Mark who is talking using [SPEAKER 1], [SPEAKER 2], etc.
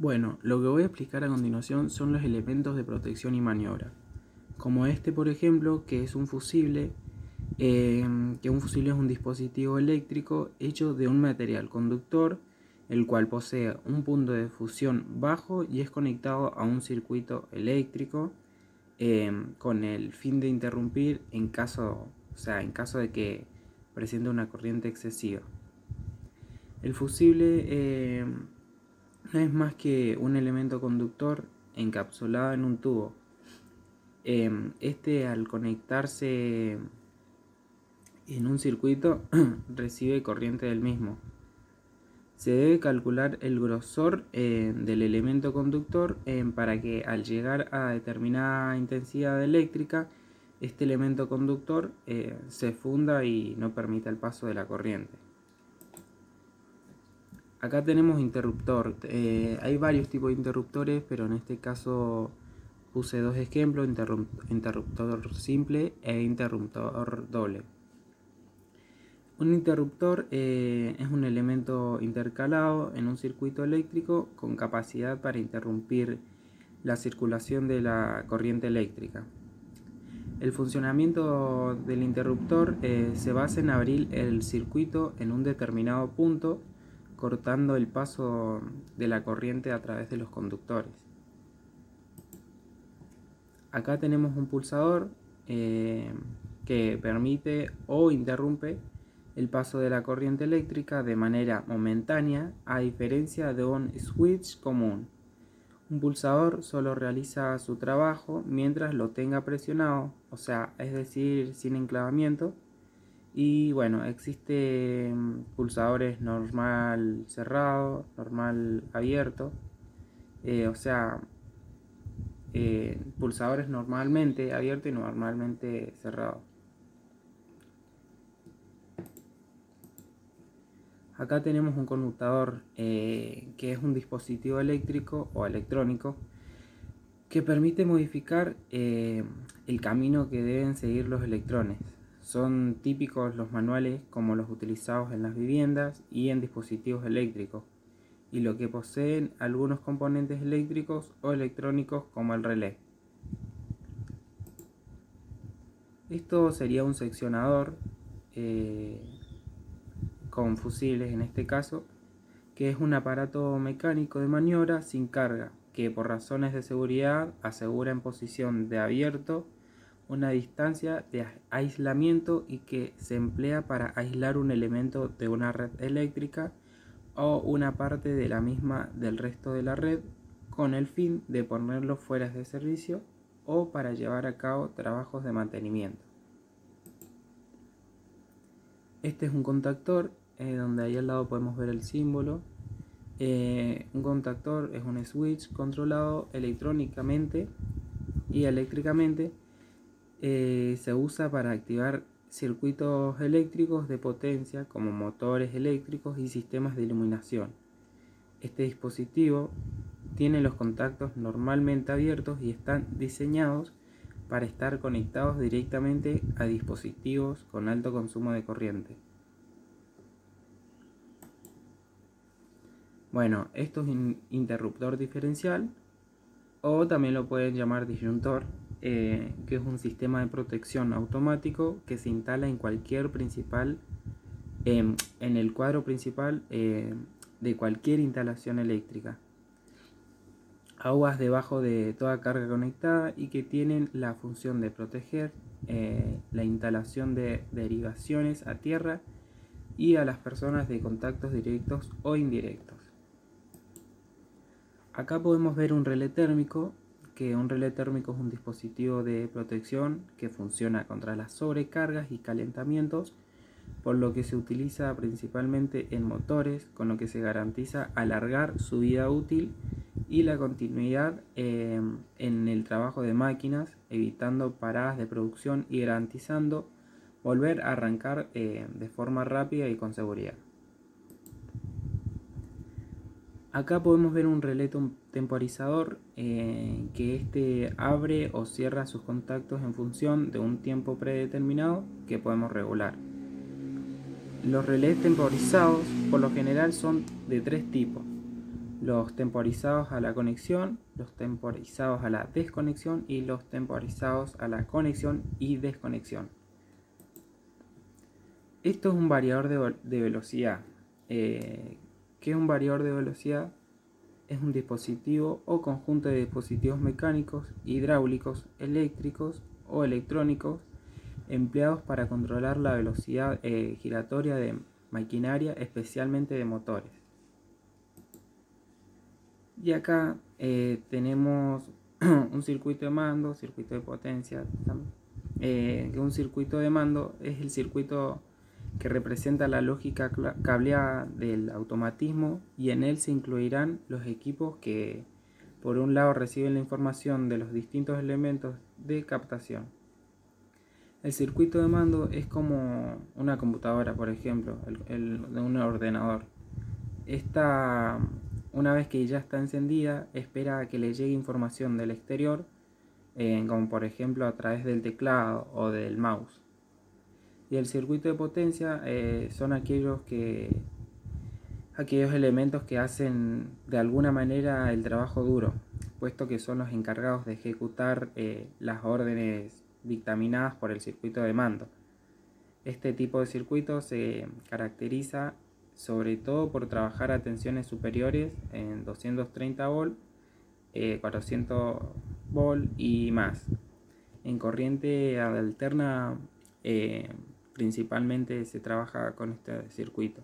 [SPEAKER 1] Bueno, lo que voy a explicar a continuación son los elementos de protección y maniobra. Como este, por ejemplo, que es un fusible, que un fusible es un dispositivo eléctrico hecho de un material conductor, el cual posee un punto de fusión bajo y es conectado a un circuito eléctrico con el fin de interrumpir en caso de que presente una corriente excesiva. El fusible no es más que un elemento conductor encapsulado en un tubo. Este, al conectarse en un circuito, recibe corriente del mismo. Se debe calcular el grosor del elemento conductor para que al llegar a determinada intensidad eléctrica, este elemento conductor se funda y no permita el paso de la corriente. Acá tenemos interruptor. Hay varios tipos de interruptores, pero en este caso puse dos ejemplos: interruptor simple e interruptor doble. Un interruptor es un elemento intercalado en un circuito eléctrico con capacidad para interrumpir la circulación de la corriente eléctrica. El funcionamiento del interruptor se basa en abrir el circuito en un determinado punto, cortando el paso de la corriente a través de los conductores. Acá tenemos un pulsador que permite o interrumpe el paso de la corriente eléctrica de manera momentánea, a diferencia de un switch común. Un pulsador solo realiza su trabajo mientras lo tenga presionado, es decir, sin enclavamiento. Y bueno, existen pulsadores normal cerrado, normal abierto, pulsadores normalmente abierto y normalmente cerrado. Acá tenemos un conmutador que es un dispositivo eléctrico o electrónico que permite modificar el camino que deben seguir los electrones. Son típicos los manuales como los utilizados en las viviendas y en dispositivos eléctricos, y lo que poseen algunos componentes eléctricos o electrónicos como el relé. Esto sería un seccionador con fusibles en este caso, que es un aparato mecánico de maniobra sin carga, que por razones de seguridad asegura en posición de abierto una distancia de aislamiento y que se emplea para aislar un elemento de una red eléctrica o una parte de la misma del resto de la red, con el fin de ponerlo fuera de servicio o para llevar a cabo trabajos de mantenimiento. Este es un contactor donde ahí al lado podemos ver el símbolo. Un contactor es un switch controlado electrónicamente y eléctricamente. Se usa para activar circuitos eléctricos de potencia como motores eléctricos y sistemas de iluminación. Este dispositivo tiene los contactos normalmente abiertos y están diseñados para estar conectados directamente a dispositivos con alto consumo de corriente. Bueno, esto es un interruptor diferencial, o también lo pueden llamar disyuntor, que es un sistema de protección automático que se instala en cualquier principal, en el cuadro principal de cualquier instalación eléctrica. Aguas debajo de toda carga conectada y que tienen la función de proteger la instalación de derivaciones a tierra y a las personas de contactos directos o indirectos. Acá podemos ver un relé térmico, que un relé térmico es un dispositivo de protección que funciona contra las sobrecargas y calentamientos, por lo que se utiliza principalmente en motores, con lo que se garantiza alargar su vida útil y la continuidad en el trabajo de máquinas, evitando paradas de producción y garantizando volver a arrancar de forma rápida y con seguridad. Acá podemos ver un relé temporizador que este abre o cierra sus contactos en función de un tiempo predeterminado que podemos regular. Los relés temporizados por lo general son de tres tipos. los temporizados a la conexión, los temporizados a la desconexión y los temporizados a la conexión y desconexión. Esto es un variador de velocidad. ¿Qué es un variador de velocidad? Es un dispositivo o conjunto de dispositivos mecánicos, hidráulicos, eléctricos o electrónicos empleados para controlar la velocidad giratoria de maquinaria, especialmente de motores. Y acá tenemos un circuito de mando, circuito de potencia. Un circuito de mando es el circuito que representa la lógica cableada del automatismo, y en él se incluirán los equipos que por un lado reciben la información de los distintos elementos de captación. El circuito de mando es como una computadora, por ejemplo, de un ordenador. Esta, una vez que ya está encendida, espera a que le llegue información del exterior, como por ejemplo a través del teclado o del mouse. Y el circuito de potencia son aquellos elementos que hacen de alguna manera el trabajo duro, puesto que son los encargados de ejecutar las órdenes dictaminadas por el circuito de mando. Este tipo de circuito se caracteriza sobre todo por trabajar a tensiones superiores en 230 volt, 400 volt y más. En corriente alterna principalmente se trabaja con este circuito.